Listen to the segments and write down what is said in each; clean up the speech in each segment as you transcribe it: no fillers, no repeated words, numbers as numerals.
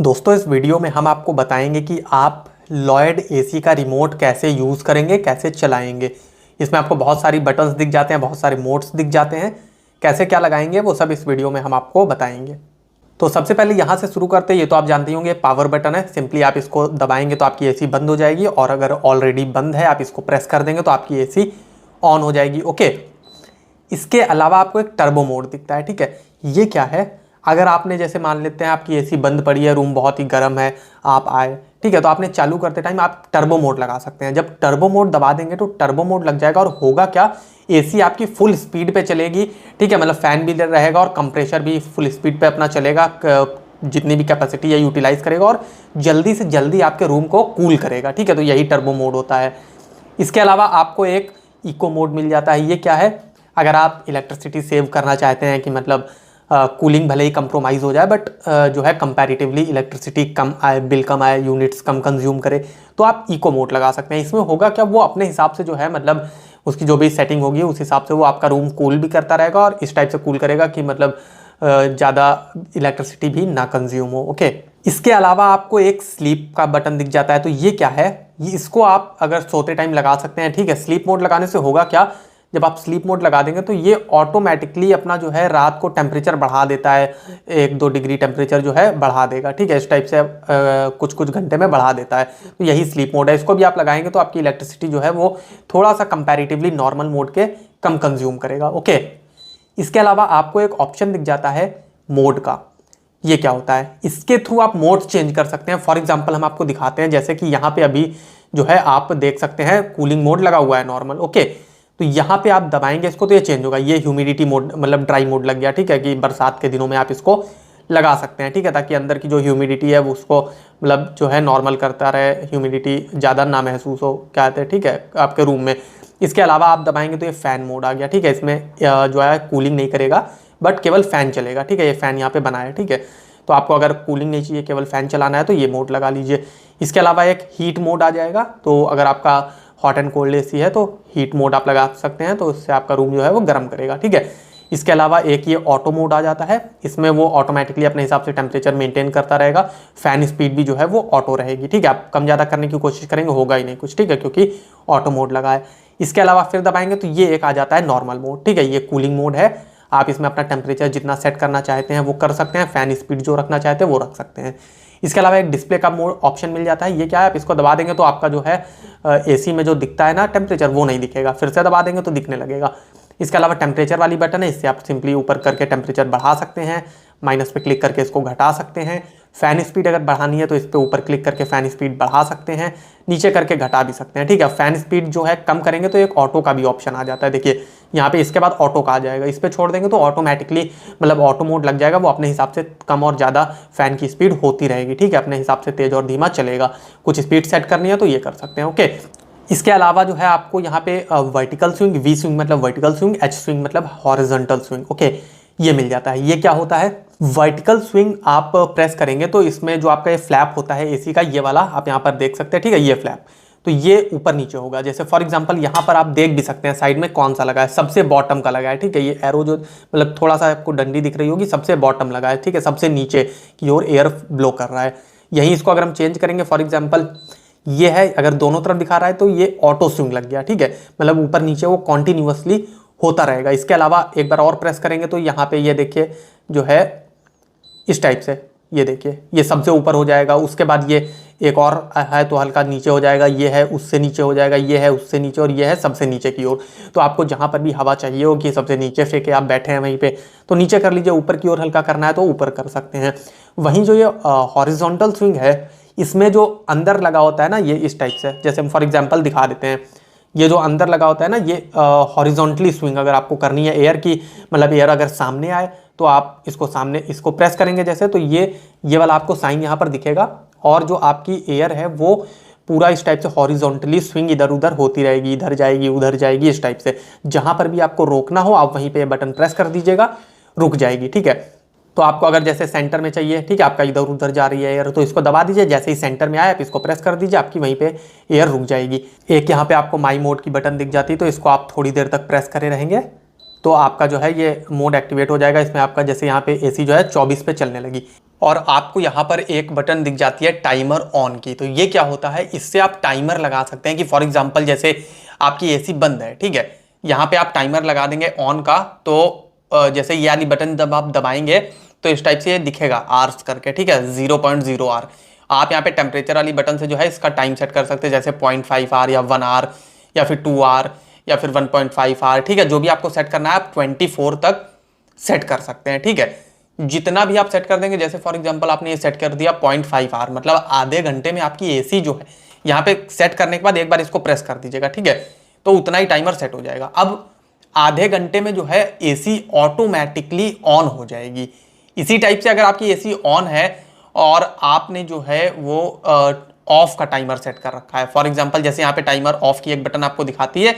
दोस्तों इस वीडियो में हम आपको बताएंगे कि आप लॉयड एसी का रिमोट कैसे यूज़ करेंगे, कैसे चलाएंगे। इसमें आपको बहुत सारी बटन्स दिख जाते हैं, बहुत सारे मोड्स दिख जाते हैं। कैसे क्या लगाएंगे वो सब इस वीडियो में हम आपको बताएंगे। तो सबसे पहले यहाँ से शुरू करते हैं। ये तो आप जानते होंगे पावर बटन है। सिंपली आप इसको दबाएंगे तो आपकी एसी बंद हो जाएगी, और अगर ऑलरेडी बंद है आप इसको प्रेस कर देंगे तो आपकी एसी ऑन हो जाएगी। ओके, इसके अलावा आपको एक टर्बो मोड दिखता है। ठीक है, ये क्या है? अगर आपने जैसे मान लेते हैं आपकी एसी बंद पड़ी है, रूम बहुत ही गर्म है, आप आए, ठीक है, तो आपने चालू करते टाइम आप टर्बो मोड लगा सकते हैं। जब टर्बो मोड दबा देंगे तो टर्बो मोड लग जाएगा और होगा क्या, एसी आपकी फुल स्पीड पे चलेगी। ठीक है, मतलब फैन भी रहेगा और कंप्रेशर भी फुल स्पीड पे अपना चलेगा, जितनी भी कैपेसिटी है यूटिलाइज करेगा और जल्दी से जल्दी आपके रूम को कूल करेगा। ठीक है, तो यही टर्बो मोड होता है। इसके अलावा आपको एक इको मोड मिल जाता है। ये क्या है? अगर आप इलेक्ट्रिसिटी सेव करना चाहते हैं कि मतलब कूलिंग भले ही कंप्रोमाइज़ हो जाए, बट जो है कंपैरेटिवली इलेक्ट्रिसिटी कम आए, बिल कम आए, यूनिट्स कम कंज्यूम करे, तो आप इको मोड लगा सकते हैं। इसमें होगा क्या, वो अपने हिसाब से जो है मतलब उसकी जो भी सेटिंग होगी उस हिसाब से वो आपका रूम कूल भी करता रहेगा और इस टाइप से कूल करेगा कि मतलब ज़्यादा इलेक्ट्रिसिटी भी ना कंज्यूम हो। ओके, इसके अलावा आपको एक स्लीप का बटन दिख जाता है। तो ये क्या है? ये इसको आप अगर सोते टाइम लगा सकते हैं। ठीक है, स्लीप मोड लगाने से होगा क्या, जब आप स्लीप मोड लगा देंगे तो ये ऑटोमेटिकली अपना जो है रात को टेम्परेचर बढ़ा देता है, 1-2 डिग्री टेम्परेचर जो है बढ़ा देगा। ठीक है, इस टाइप से कुछ कुछ घंटे में बढ़ा देता है। तो यही स्लीप मोड है। इसको भी आप लगाएंगे तो आपकी इलेक्ट्रिसिटी जो है वो थोड़ा सा कंपैरेटिवली नॉर्मल मोड के कम कंज्यूम करेगा। ओके, इसके अलावा आपको एक ऑप्शन दिख जाता है मोड का। ये क्या होता है? इसके थ्रू आप मोड चेंज कर सकते हैं। फॉर एग्जाम्पल हम आपको दिखाते हैं, जैसे कि यहाँ पे अभी जो है आप देख सकते हैं कूलिंग मोड लगा हुआ है नॉर्मल। ओके, तो यहाँ पे आप दबाएंगे इसको तो ये चेंज होगा। ये ह्यूमिडिटी मोड मतलब ड्राई मोड लग गया। ठीक है, कि बरसात के दिनों में आप इसको लगा सकते हैं। ठीक है, ताकि अंदर की जो ह्यूमिडिटी है वो उसको मतलब जो है नॉर्मल करता रहे, ह्यूमिडिटी ज़्यादा ना महसूस हो, क्या कहते हैं, ठीक है, आपके रूम में। इसके अलावा आप दबाएंगे तो ये फ़ैन मोड आ गया। ठीक है, इसमें जो है कूलिंग नहीं करेगा बट केवल फ़ैन चलेगा। ठीक है, ये फ़ैन यहाँ पर बना है। ठीक है, तो आपको अगर कूलिंग नहीं चाहिए, केवल फ़ैन चलाना है तो ये मोड लगा लीजिए। इसके अलावा एक हीट मोड आ जाएगा। तो अगर आपका हॉट एंड कोल्ड एसी है तो हीट मोड आप लगा सकते हैं, तो इससे आपका रूम जो है वो गर्म करेगा। ठीक है, इसके अलावा एक ये ऑटो मोड आ जाता है। इसमें वो ऑटोमेटिकली अपने हिसाब से टेम्परेचर मेंटेन करता रहेगा, फैन स्पीड भी जो है वो ऑटो रहेगी। ठीक है, आप कम ज़्यादा करने की कोशिश करेंगे होगा ही नहीं कुछ। ठीक है, क्योंकि ऑटो मोड लगा है। इसके अलावा फिर दबाएंगे तो ये एक आ जाता है नॉर्मल मोड। ठीक है, ये कूलिंग मोड है। आप इसमें अपना टेम्परेचर जितना सेट करना चाहते हैं वो कर सकते हैं, फैन स्पीड जो रखना चाहते हैं वो रख सकते हैं। इसके अलावा एक डिस्प्ले का मोड ऑप्शन मिल जाता है। ये क्या है? आप इसको दबा देंगे तो आपका जो है एसी में जो दिखता है ना टेम्परेचर, वो नहीं दिखेगा, फिर से दबा देंगे तो दिखने लगेगा। इसके अलावा टेम्परेचर वाली बटन है, इससे आप सिंपली ऊपर करके टेम्परेचर बढ़ा सकते हैं, माइनस पे क्लिक करके इसको घटा सकते हैं। फ़ैन स्पीड अगर बढ़ानी है तो इस पर ऊपर क्लिक करके फ़ैन स्पीड बढ़ा सकते हैं, नीचे करके घटा भी सकते हैं। ठीक है, फ़ैन स्पीड जो है कम करेंगे तो एक ऑटो का भी ऑप्शन आ जाता है। देखिए यहाँ पे इसके बाद ऑटो का आ जाएगा, इस पर छोड़ देंगे तो ऑटोमेटिकली मतलब ऑटो मोड लग जाएगा। वो अपने हिसाब से कम और ज़्यादा फ़ैन की स्पीड होती रहेगी। ठीक है, अपने हिसाब से तेज़ और धीमा चलेगा। कुछ स्पीड सेट करनी है तो ये कर सकते हैं। ओके, इसके अलावा जो है आपको यहाँ पे वर्टिकल स्विंग, वी स्विंग मतलब वर्टिकल स्विंग, एच स्विंग मतलब हॉरिजॉन्टल स्विंग, ओके, ये मिल जाता है। ये क्या होता है? वर्टिकल स्विंग आप प्रेस करेंगे तो इसमें जो आपका ये फ्लैप होता है एसी का, ये वाला आप यहाँ पर देख सकते हैं। ठीक है, ये फ्लैप तो ये ऊपर नीचे होगा। जैसे फॉर एग्जांपल यहाँ पर आप देख भी सकते हैं साइड में कौन सा लगा है, सबसे बॉटम का लगा है। ठीक है, ये एरो जो मतलब थोड़ा सा आपको डंडी दिख रही होगी, सबसे बॉटम लगा है। ठीक है, सबसे नीचे की ओर एयर ब्लो कर रहा है। यहीं इसको अगर हम चेंज करेंगे, फॉर एग्जाम्पल ये है, अगर दोनों तरफ दिखा रहा है तो ये ऑटो स्विंग लग गया। ठीक है, मतलब ऊपर नीचे वो कॉन्टिन्यूसली होता रहेगा। इसके अलावा एक बार और प्रेस करेंगे तो यहाँ पे ये देखिए जो है इस टाइप से, ये देखिए ये सबसे ऊपर हो जाएगा। उसके बाद ये एक और है तो हल्का नीचे हो जाएगा, ये है उससे नीचे हो जाएगा, ये है उससे नीचे, और ये है सबसे नीचे की ओर। तो आपको जहाँ पर भी हवा चाहिए हो कि सबसे नीचे फेंके, आप बैठे हैं वहीं पे तो नीचे कर लीजिए, ऊपर की ओर हल्का करना है तो ऊपर कर सकते हैं। वहीं जो ये हॉरिजॉन्टल स्विंग है, इसमें जो अंदर लगा होता है ना, ये इस टाइप से, जैसे हम फॉर एग्जांपल दिखा देते हैं, ये जो अंदर लगा होता है ना, ये हॉरिजॉन्टली स्विंग अगर आपको करनी है एयर की, मतलब एयर अगर सामने आए तो आप इसको सामने इसको प्रेस करेंगे जैसे, तो ये वाला आपको साइन यहाँ पर दिखेगा, और जो आपकी एयर है वो पूरा इस टाइप से हॉरिजॉन्टली स्विंग इधर उधर होती रहेगी, इधर जाएगी उधर जाएगी, इस टाइप से। जहाँ पर भी आपको रोकना हो आप वहीं पे बटन प्रेस कर दीजिएगा, रुक जाएगी। ठीक है, तो आपको अगर जैसे सेंटर में चाहिए, ठीक है, आपका इधर उधर जा रही है एयर, तो इसको दबा दीजिए, जैसे ही सेंटर में आए आप इसको प्रेस कर दीजिए, आपकी वहीं पे एयर रुक जाएगी। एक यहाँ पे आपको माई मोड की बटन दिख जाती है, तो इसको आप थोड़ी देर तक प्रेस करे रहेंगे तो आपका जो है ये मोड एक्टिवेट हो जाएगा। इसमें आपका जैसे यहाँ पे एसी जो है 24 पे चलने लगी और आपको यहाँ पर एक बटन दिख जाती है टाइमर ऑन की। तो ये क्या होता है, इससे आप टाइमर लगा सकते हैं कि फॉर एग्जांपल जैसे आपकी एसी बंद है, ठीक है, यहाँ पे आप टाइमर लगा देंगे ऑन का, तो जैसे ये वाली बटन जब आप दबाएंगे तो इस टाइप से ये दिखेगा आर्स करके, ठीक है, 0.0 आर। आप यहाँ पे टेम्परेचर वाली बटन से जो है इसका टाइम सेट कर सकते हैं, जैसे 0.5 आर या 1 आर या फिर 2 आर या फिर 1.5 आर, ठीक है, जो भी आपको सेट करना है आप 24 तक सेट कर सकते हैं, ठीक है। जितना भी आप सेट कर देंगे, जैसे फॉर एग्जांपल आपने ये सेट कर दिया 0.5 आर, मतलब आधे घंटे में आपकी एसी जो है, यहाँ पे सेट करने के बाद एक बार इसको प्रेस कर दीजिएगा, ठीक है, तो उतना ही टाइमर सेट हो जाएगा। अब आधे घंटे में जो है एसी ऑटोमेटिकली ऑन हो जाएगी। इसी टाइप से अगर आपकी एसी ऑन है और आपने जो है वो ऑफ का टाइमर सेट कर रखा है, फॉर एग्जांपल जैसे यहाँ पे टाइमर ऑफ की एक बटन आपको दिखाती है,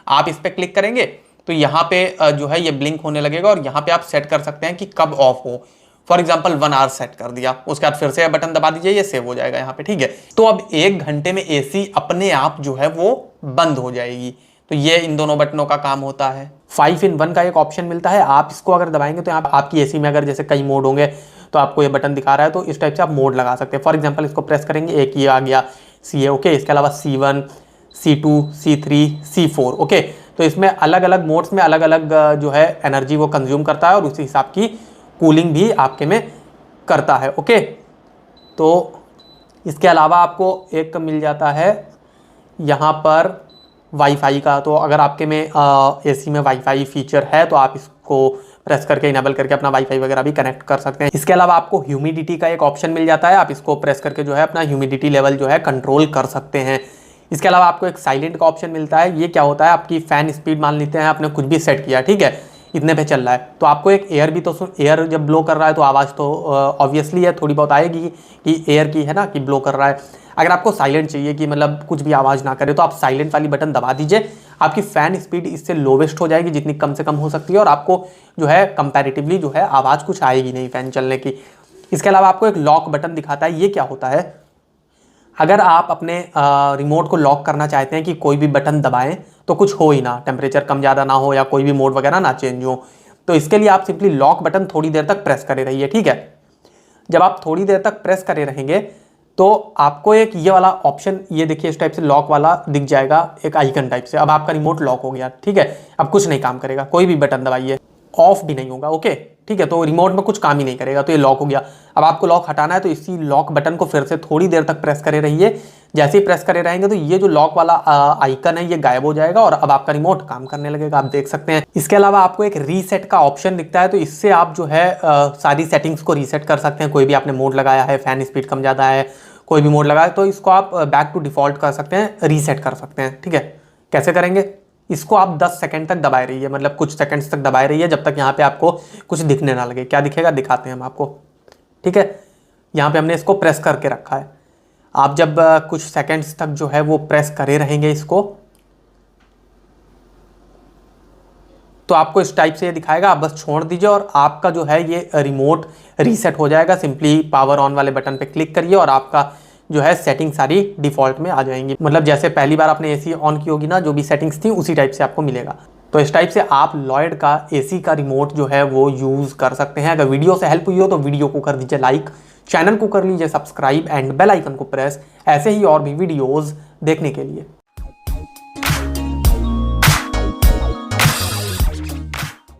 आप इस पर क्लिक करेंगे तो यहाँ पे जो है ये ब्लिंक होने लगेगा और यहाँ पे आप सेट कर सकते हैं कि कब ऑफ हो। फॉर एग्जांपल 1 आवर सेट कर दिया, उसके बाद फिर से बटन दबा दीजिए, ये सेव हो जाएगा यहाँ पे, ठीक है। तो अब 1 घंटे में एसी अपने आप जो है वो बंद हो जाएगी। तो ये इन दोनों बटनों का काम होता है। 5 in 1 का एक ऑप्शन मिलता है, आप इसको अगर दबाएंगे तो यहाँ आपकी एसी में अगर जैसे कई मोड होंगे तो आपको ये बटन दिखा रहा है, तो इस टाइप से आप मोड लगा सकते हैं। फॉर एग्जांपल इसको प्रेस करेंगे, एक ये आ गया CA, ओके, इसके अलावा C1, C2, C3, C4, okay. तो इसमें अलग अलग मोड्स में अलग अलग जो है एनर्जी वो कंज्यूम करता है और उसी हिसाब की कूलिंग भी आपके में करता है, ओके। तो इसके अलावा आपको एक मिल जाता है यहाँ पर वाईफाई का। तो अगर आपके में एसी में वाईफाई फीचर है तो आप इसको प्रेस करके इनेबल करके अपना वाईफाई वगैरह भी कनेक्ट कर सकते हैं। इसके अलावा आपको ह्यूमिडिटी का एक ऑप्शन मिल जाता है, आप इसको प्रेस करके जो है अपना ह्यूमिडिटी लेवल जो है कंट्रोल कर सकते हैं। इसके अलावा आपको एक साइलेंट का ऑप्शन मिलता है। ये क्या होता है, आपकी फैन स्पीड मान लेते हैं आपने कुछ भी सेट किया, ठीक है, इतने पे चल रहा है, तो आपको एक एयर भी, तो एयर जब ब्लो कर रहा है तो आवाज़ तो ऑब्वियसली है थोड़ी बहुत आएगी कि एयर की है ना, कि ब्लो कर रहा है। अगर आपको साइलेंट चाहिए कि मतलब कुछ भी आवाज़ ना करे तो आप साइलेंट वाली बटन दबा दीजिए, आपकी फ़ैन स्पीड इससे लोवेस्ट हो जाएगी जितनी कम से कम हो सकती है और आपको जो है कंपैरेटिवली जो है आवाज़ कुछ आएगी नहीं फ़ैन चलने की। इसके अलावा आपको एक लॉक बटन दिखाता है। ये क्या होता है, अगर आप अपने रिमोट को लॉक करना चाहते हैं कि कोई भी बटन दबाएं तो कुछ हो ही ना, टेम्परेचर कम ज़्यादा ना हो या कोई भी मोड वगैरह ना चेंज हो, तो इसके लिए आप सिंपली लॉक बटन थोड़ी देर तक प्रेस करे रहिए, ठीक है। जब आप थोड़ी देर तक प्रेस करे रहेंगे तो आपको एक ये वाला ऑप्शन, ये देखिए इस टाइप से लॉक वाला दिख जाएगा, एक आइकन टाइप से। अब आपका रिमोट लॉक हो गया, ठीक है, अब कुछ नहीं काम करेगा, कोई भी बटन दबाइए, ऑफ भी नहीं होगा, ओके, ठीक है, तो रिमोट में कुछ काम ही नहीं करेगा, तो ये लॉक हो गया। अब आपको लॉक हटाना है तो इसी लॉक बटन को फिर से थोड़ी देर तक प्रेस करे रहिए। जैसे ही प्रेस करे रहेंगे तो ये जो लॉक वाला आइकन है ये गायब हो जाएगा और अब आपका रिमोट काम करने लगेगा, आप देख सकते हैं। इसके अलावा आपको एक रीसेट का ऑप्शन दिखता है, तो इससे आप जो है सारी सेटिंग्स को रीसेट कर सकते हैं। कोई भी आपने मोड लगाया है, फैन स्पीड कम ज़्यादा है, कोई भी मोड लगाया तो इसको आप बैक टू डिफ़ॉल्ट कर सकते हैं, रीसेट कर सकते हैं, ठीक है। कैसे करेंगे, इसको आप 10 सेकंड तक दबाए रहिए, मतलब कुछ सेकंड्स तक दबाए रहिए जब तक यहाँ पे आपको कुछ दिखने ना लगे। क्या दिखेगा दिखाते हैं हम आपको, ठीक है। यहाँ पे हमने इसको प्रेस करके रखा है, आप जब कुछ सेकंड्स तक जो है वो प्रेस करे रहेंगे इसको तो आपको इस टाइप से ये दिखाएगा, आप बस छोड़ दीजिए और आपका जो है ये रिमोट रीसेट हो जाएगा। सिंपली पावर ऑन वाले बटन पे क्लिक करिए और आपका जो है सेटिंग सारी डिफ़ॉल्ट में आ जाएंगी, मतलब जैसे पहली बार आपने एसी ऑन की होगी ना, जो भी सेटिंग्स थी उसी टाइप से आपको मिलेगा। तो इस टाइप से आप लॉयड का एसी का रिमोट जो है वो यूज़ कर सकते हैं। अगर वीडियो से हेल्प हुई हो तो वीडियो को कर दीजिए लाइक, चैनल को कर लीजिए सब्सक्राइब एंड बेल आइकन को प्रेस, ऐसे ही और भी वीडियोज़ देखने के लिए।